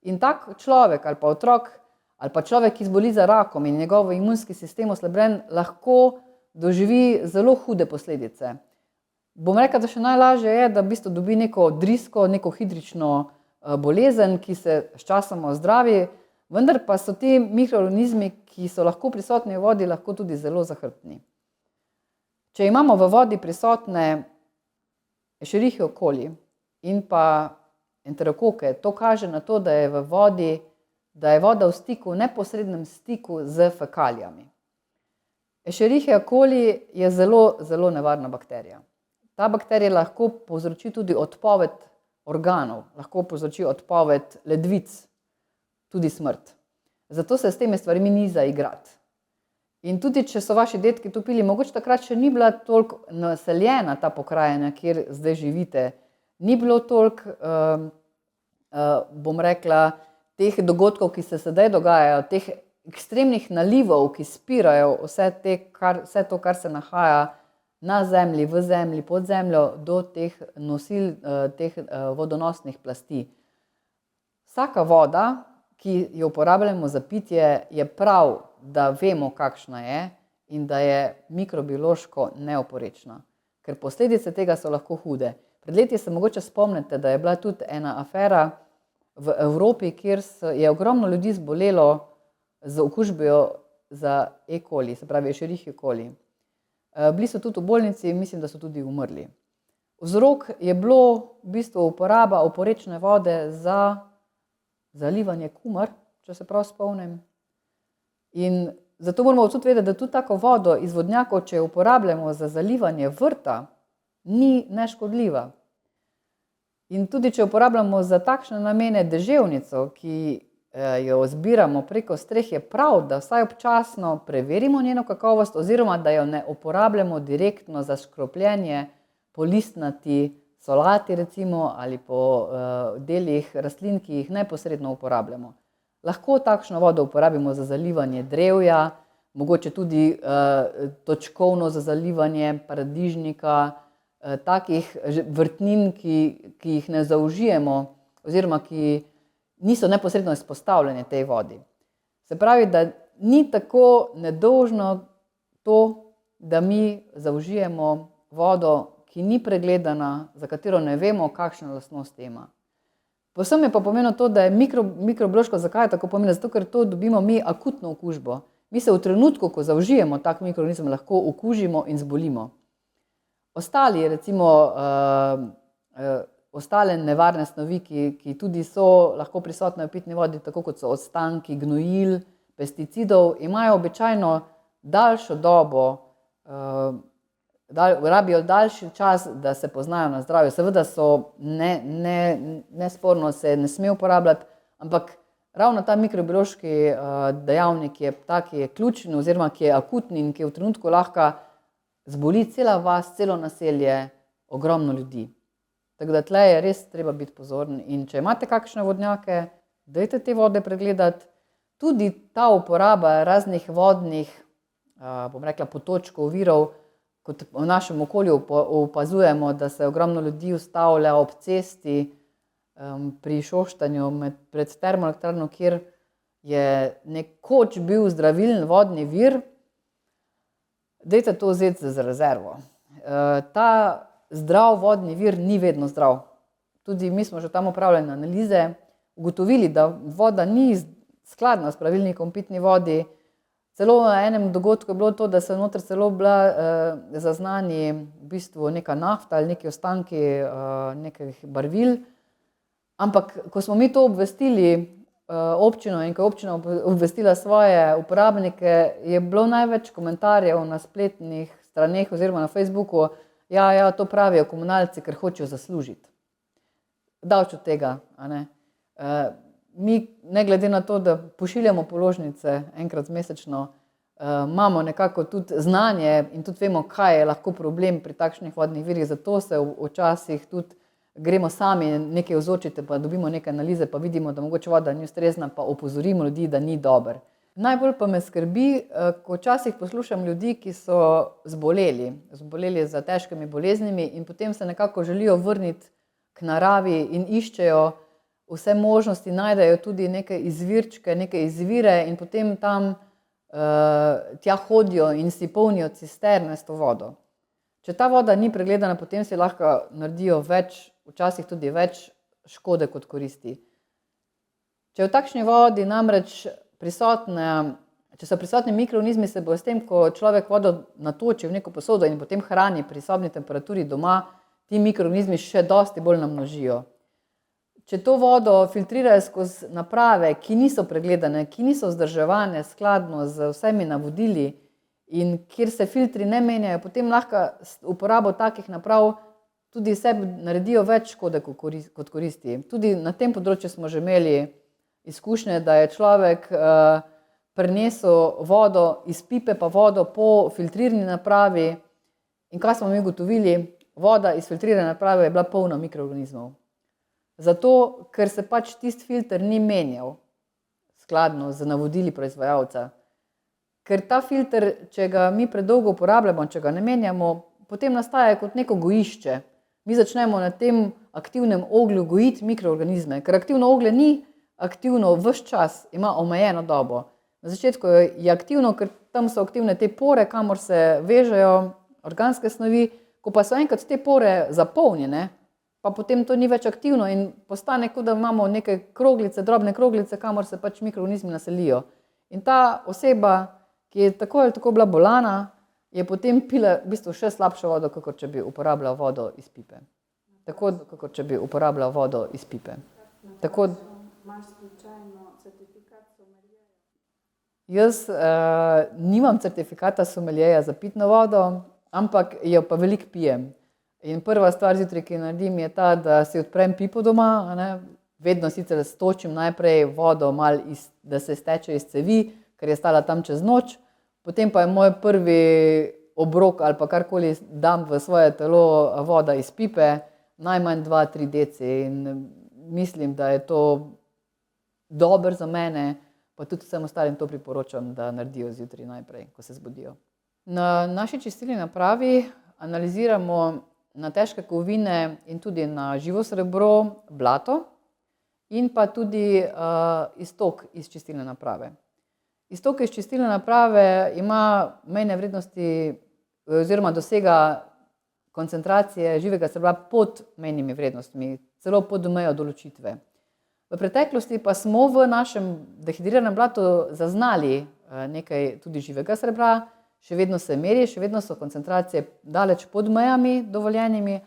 In tak človek ali pa otrok ali pa človek, ki zboli za rakom in njegov imunski sistem oslabljen, lahko doživi zelo hude posledice. Bom rekla, da še najlažje je, da v bistvu dobi neko drisko, neko hidrično bolezen, ki se sčasoma ozdravi, Vendar pa so ti mikroorganizmi, ki so lahko prisotni v vodi, lahko tudi zelo zahrbtni. Če imamo v vodi prisotne Escherichia coli in pa enterokoke, to kaže na to, da je voda v stiku, v neposrednem stiku z fekalijami. Escherichia coli je zelo, zelo nevarna bakterija. Ta bakterija lahko povzroči tudi odpoved organov, lahko povzroči odpoved ledvic, tudi smrt. Zato se s temi stvarmi ni za igrati. In tudi, če so vaši dedki to pili, mogoče takrat še ni bila toliko naseljena ta pokrajina, kjer zdaj živite. Ni bilo toliko, bom rekla, teh dogodkov, ki se sedaj dogajajo, teh ekstremnih nalivov, ki spirajo vse to, kar se nahaja na zemlji, v zemlji, pod zemljo, do teh nosil, teh vodonosnih plasti. Vsaka voda, ki jo uporabljamo za pitje, je prav, da vemo, kakšna je in da je mikrobiološko neoporečna. Ker posledice tega so lahko hude. Pred leti se mogoče spomnite, da je bila tudi ena afera v Evropi, kjer je ogromno ljudi zbolelo z okužbo za E. coli, se pravi Escherichia coli. Bili so tudi v bolnici in mislim, da so tudi umrli. Vzrok je bilo v bistvu uporaba oporečne vode za zalivanje kumar, če se prav spomnim. In zato moramo tudi vedeti, da tudi tako vodo iz vodnjakov, če jo uporabljamo za zalivanje vrta, ni neškodljiva. In tudi, če uporabljamo za takšne namene deževnico, ki jo zbiramo preko streh, je prav, da vsaj občasno preverimo njeno kakovost oziroma da jo ne uporabljamo direktno za škropljenje po listnati solati recimo ali po delih rastlin, ki jih neposredno uporabljamo. Lahko takšno vodo uporabimo za zalivanje drevja, mogoče tudi točkovno za zalivanje paradižnika, takih vrtnin, ki jih ne zaužijemo oziroma ki niso neposredno izpostavljene tej vodi. Se pravi, da ni tako nedolžno to, da mi zaužijemo vodo, ki ni pregledana, za katero ne vemo, kakšne lastnosti ima. Povsem je pa pomenilo to, da je mikrobiološko, zakaj je tako pomembno? Zato, ker to dobimo mi akutno okužbo. Mi se v trenutku, ko zaužijemo tak mikroorganizem, lahko okužimo in zbolimo. Ostale nevarne snovi, ki tudi so lahko prisotne v pitni vodi, tako kot so ostanki gnojil, pesticidov, imajo običajno daljšo dobo, rabijo daljši čas, da se poznajo na zdravju. Seveda so nesporno se ne sme uporabljati, ampak ravno ta mikrobiološki dejavnik je tak, ki je ključen oziroma ki je akutni in ki v trenutku lahko zboli cela vas, celo naselje, ogromno ljudi. Tako da tle je res treba biti pozoren in če imate kakšne vodnjake, dajte te vode pregledati. Tudi ta uporaba raznih vodnih, bom rekla, potočkov, virov, kot v našem okolju opazujemo, da se ogromno ljudi ustavlja ob cesti pri Šoštanju pred termoelektrarno, kjer je nekoč bil zdravilen vodni vir, dajte to vzeti z rezervo. Ta zdrav vodni vir ni vedno zdrav. Tudi mi smo že tam opravljali analize, ugotovili, da voda ni skladna s pravilnikom pitni vodi. Celo na enem dogodku je bilo to, da so noter celo bila zaznani v bistvu neka nafta ali neki ostanki nekih barvil. Ampak ko smo mi to obvestili občino in ko je občina obvestila svoje uporabnike, je bilo največ komentarjev na spletnih straneh oziroma na Facebooku, ja, to pravijo komunalci, ker hočejo zaslužiti. Daleč od tega, a ne. Mi, ne glede na to, da pošiljamo položnice enkrat mesečno, imamo nekako tudi znanje in tudi vemo, kaj je lahko problem pri takšnih vodnih virih, zato se včasih tudi gremo sami nekaj vzočiti, pa dobimo neke analize, pa vidimo, da mogoče voda ni ustrezna, pa opozorimo ljudi, da ni dober. Najbolj pa me skrbi, ko včasih poslušam ljudi, ki so zboleli za težkimi boleznimi in potem se nekako želijo vrniti k naravi in iščejo vse možnosti, najdejo tudi neke izvirčke, neke izvire in potem tam tja hodijo in si polnijo cisterne s to vodo. Če ta voda ni pregledana, potem si lahko naredijo včasih tudi več škode kot koristi. Če je v takšni vodi namreč če so prisotni mikroorganizmi, se bo s tem, ko človek vodo natoči v neko posodo in potem hrani pri sobni temperaturi doma, ti mikroorganizmi še dosti bolj namnožijo. Če to vodo filtrirajo skozi naprave, ki niso pregledane, ki niso vzdrževane skladno z vsemi navodili in kjer se filtri ne menjajo, potem lahko uporabo takih naprav tudi sebi naredijo več škode kot koristi. Tudi na tem področju smo že imeli izkušnje, da je človek prinesel vodo iz pipe, pa vodo po filtrirni napravi. In kaj smo mi ugotovili? Voda iz filtrirane naprave je bila polna mikroorganizmov. Zato, ker se pač tisti filter ni menjal skladno z navodili proizvajalca. Ker ta filter, če ga mi predolgo uporabljamo, če ga ne menjamo, potem nastaja kot neko gojišče. Mi začnemo na tem aktivnem oglju gojiti mikroorganizme, ker aktivno oglje ni aktivno ves čas, ima omejeno dobo. Na začetku je aktivno, ker tam so aktivne te pore, kamor se vežejo organske snovi, ko pa so enkrat te pore zapolnjene, pa potem to ni več aktivno in postane, kot da imamo neke kroglice, drobne kroglice, kamor se pač mikroorganizmi naselijo. In ta oseba, ki je tako ali tako bila bolana, je potem pila v bistvu še slabšo vodo, kakor če bi uporabljala vodo iz pipe. Tako, kakor če bi uporabljala vodo iz pipe. Tako, jaz nimam certifikata someljeja za pitno vodo, ampak jo pa veliko pijem. In prva stvar zjutraj, ki naredim, je ta, da si odprem pipo doma, ne? Vedno sicer stočim najprej vodo malo, da se steče iz cevi, ker je stala tam čez noč, potem pa je moj prvi obrok ali pa karkoli dam v svoje telo voda iz pipe, najmanj 2-3 deci in mislim, da je to dobro za mene, pa tudi vsem ostalim to priporočam, da naredijo zjutraj najprej, ko se zbudijo. Na naši čistilni napravi analiziramo na težke kovine in tudi na živo srebro, blato in pa tudi iztok iz čistilne naprave. Iztok iz čistilne naprave ima mejne vrednosti oziroma dosega koncentracije živega srebra pod mejnimi vrednostmi, celo pod mejo določitve. V preteklosti pa smo v našem dehidriranem blatu zaznali nekaj tudi živega srebra, še vedno se meri, še vedno so koncentracije daleč pod mejami dovoljenimi,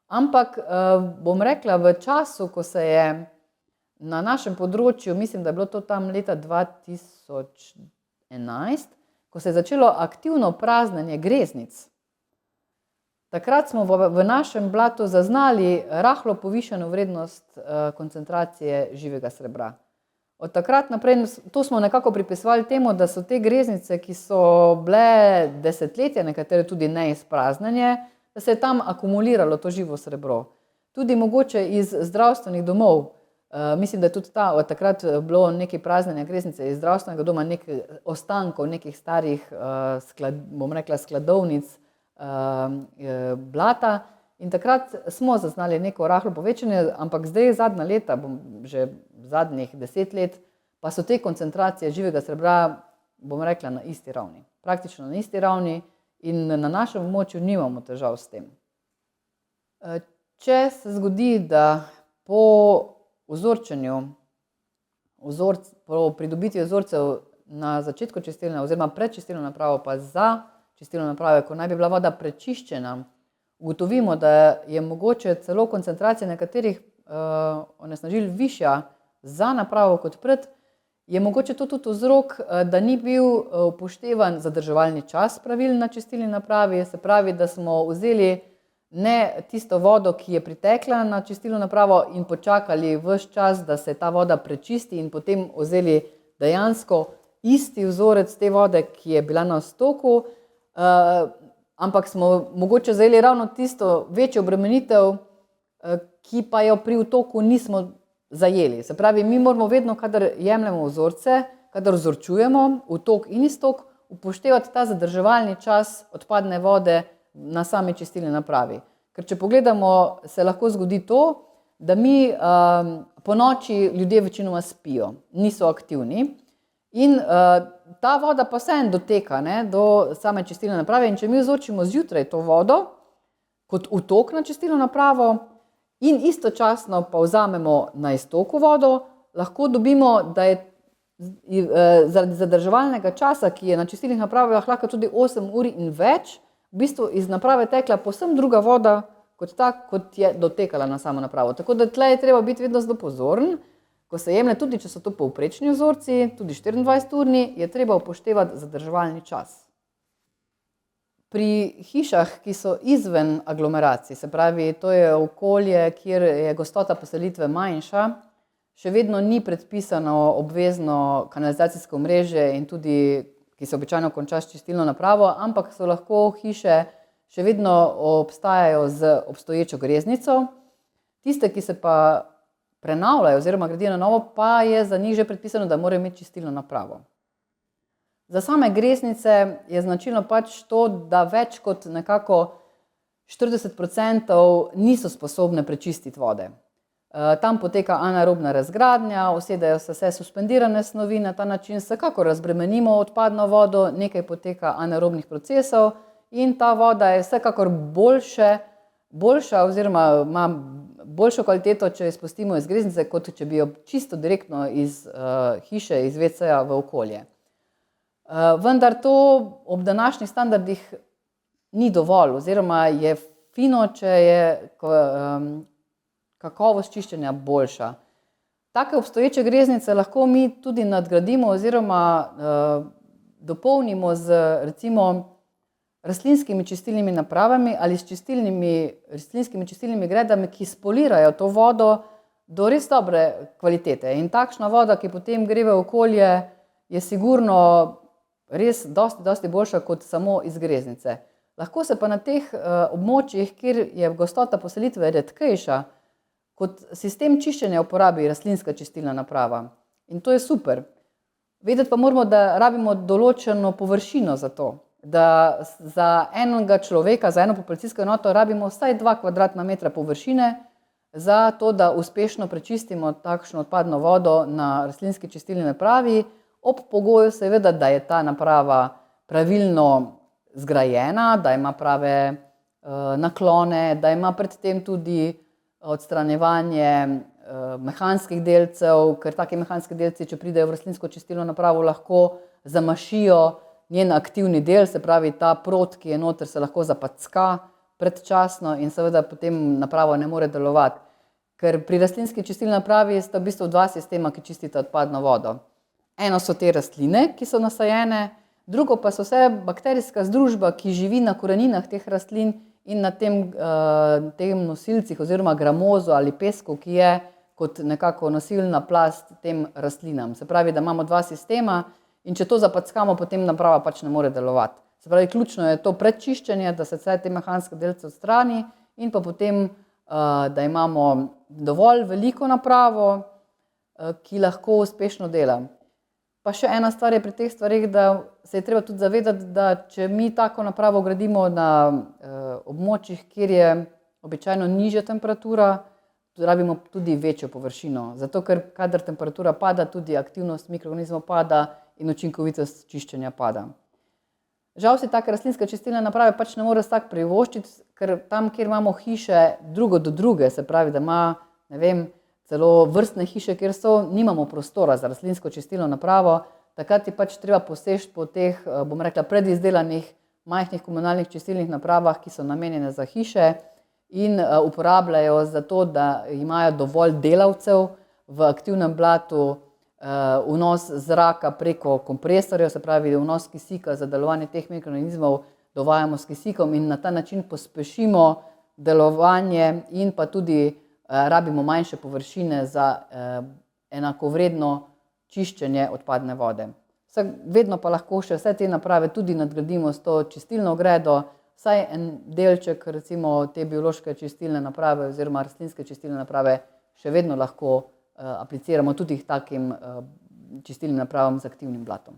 ampak bom rekla, v času, ko se je na našem področju, mislim, da je bilo to tam leta 2011, ko se je začelo aktivno praznjenje greznic, takrat smo v našem blatu zaznali rahlo povišano vrednost koncentracije živega srebra. Od takrat naprej, to smo nekako pripisovali temu, da so te greznice, ki so bile desetletja, nekatere tudi neizpraznjene, da se je tam akumuliralo to živo srebro. Tudi mogoče iz zdravstvenih domov. Mislim, da je tudi od takrat bilo nekaj praznjenja greznice iz zdravstvenega doma, nekaj ostankov, nekih starih, bom rekla, skladovnic blata. In takrat smo zaznali neko rahlo povečanje, ampak zdaj zadnja leta, že zadnjih 10 let, pa so te koncentracije živega srebra, bom rekla, na isti ravni. Praktično na isti ravni in na našem območju nimamo težav s tem. Če se zgodi, da po vzorčenju, po pridobitvi vzorcev na začetku čistilne oziroma pred čistilno napravo, pa za čistilno napravo, ko naj bi bila voda prečiščena, ugotovimo, da je mogoče celo koncentracija nekaterih onesnažil višja za napravo kot pred, je mogoče to tudi vzrok, da ni bil upoštevan zadrževalni čas pravil na čistilni napravi, se pravi, da smo vzeli ne tisto vodo, ki je pritekla na čistilno napravo in počakali ves čas, da se ta voda prečisti in potem vzeli dejansko isti vzorec te vode, ki je bila na stoku, ampak smo mogoče zajeli ravno tisto večjo obremenitev, ki pa jo pri vtoku nismo zajeli. Se pravi, mi moramo vedno, kadar jemljemo vzorce, kadar vzorčujemo vtok in iztok, upoštevati ta zadrževalni čas odpadne vode na sami čistilni napravi. Ker če pogledamo, se lahko zgodi to, da mi po noči ljudje večinoma spijo, niso aktivni in ta voda pa vseeno doteka do same čistilne naprave in če mi vzorčimo zjutraj to vodo kot vtok na čistilno napravo in istočasno pa vzamemo na iztoku vodo, lahko dobimo, da je zaradi zadrževalnega časa, ki je na čistilnih napravah lahko tudi 8 ur in več, v bistvu iz naprave tekla povsem druga voda, kot je dotekala na samo napravo. Tako da tle je treba biti vedno zelo pozoren, ko se jemlje, tudi če so to povprečni vzorci, tudi 24-urni, je treba upoštevati zadrževalni čas. Pri hišah, ki so izven aglomeracij, se pravi, to je okolje, kjer je gostota poselitve manjša, še vedno ni predpisano obvezno kanalizacijsko omrežje in tudi, ki se običajno konča s čistilno napravo, ampak so lahko hiše še vedno obstajajo z obstoječo greznico. Tiste, ki se pa prenavljajo oziroma gradijo na novo, pa je za njih že predpisano, da morajo imeti čistilno napravo. Za same greznice je značilno pač to, da več kot nekako 40% niso sposobne prečistiti vode. Tam poteka anaerobna razgradnja, usedejo se vse suspendirane snovi, na ta način vsekakor razbremenimo odpadno vodo, nekaj poteka anaerobnih procesov in ta voda je vsekakor boljša oziroma ima boljšo kvaliteto, če jo spustimo iz greznice, kot če bi jo čisto direktno iz hiše, iz WC-ja v okolje. Vendar to ob današnjih standardih ni dovolj oziroma je fino, če je kakovost čiščenja boljša. Take obstoječe greznice lahko mi tudi nadgradimo oziroma dopolnimo z recimo rastlinskimi čistilnimi napravami ali s rastlinskimi čistilnimi gredami, ki spolirajo to vodo do res dobre kvalitete. In takšna voda, ki potem gre v okolje, je sigurno res dosti boljša kot samo iz greznice. Lahko se pa na teh območjih, kjer je gostota poselitve redkejša, kot sistem čiščenja uporabi rastlinska čistilna naprava. In to je super. Vedeti pa moramo, da rabimo določeno površino za to. Da za enega človeka, za eno populacijsko enoto rabimo vsaj 2 kvadratna metra površine za to, da uspešno prečistimo takšno odpadno vodo na rastlinski čistilni napravi, ob pogoju seveda, da je ta naprava pravilno zgrajena, da ima prave naklone, da ima predtem tudi odstranjevanje mehanskih delcev, ker taki mehanski delci, če pridejo v rastlinsko čistilno napravo, lahko zamašijo njen aktivni del, se pravi ta prod, ki je noter, se lahko zapacka predčasno in seveda potem naprava ne more delovati. Ker pri rastlinski čistilni napravi sta v bistvu 2 sistema, ki čistita odpadno vodo. Eno so te rastline, ki so nasajene, drugo pa so vse bakterijska združba, ki živi na koreninah teh rastlin in na tem nosilcih oziroma gramozu ali pesku, ki je kot nekako nosilna plast tem rastlinam. Se pravi, da imamo 2 sistema in če to zapackamo, potem naprava pač ne more delovati. Se pravi, ključno je to predčiščenje, da se vse te mehanske delce odstrani in pa potem, da imamo dovolj veliko napravo, ki lahko uspešno dela. Pa še ena stvar je pri teh stvareh, da se je treba tudi zavedati, da če mi tako napravo gradimo na območjih, kjer je običajno nižja temperatura, rabimo tudi večjo površino. Zato, ker kadar temperatura pada, tudi aktivnost mikroorganizmov pada in učinkovitost čiščenja pada. Žal si take rastlinske čistilne naprave pač ne more vsak privoščiti, ker tam, kjer imamo hiše drugo do druge, se pravi, da ima, ne vem, celo vrstne hiše, kjer so, nimamo prostora za rastlinsko čistilno napravo, takrat je pač treba poseči po teh, bom rekla, predizdelanih majhnih komunalnih čistilnih napravah, ki so namenjene za hiše in uporabljajo za to, da imajo dovolj delavcev v aktivnem blatu, vnos zraka preko kompresorjev, se pravi vnos kisika za delovanje teh mikroorganizmov dovajamo s kisikom in na ta način pospešimo delovanje in pa tudi rabimo manjše površine za enakovredno čiščenje odpadne vode. Vedno pa lahko še vse te naprave tudi nadgradimo s to čistilno gredo, vsaj en delček recimo te biološke čistilne naprave oziroma rastlinske čistilne naprave še vedno lahko apliciramo tudi takim čistilnim napravam z aktivnim blatom.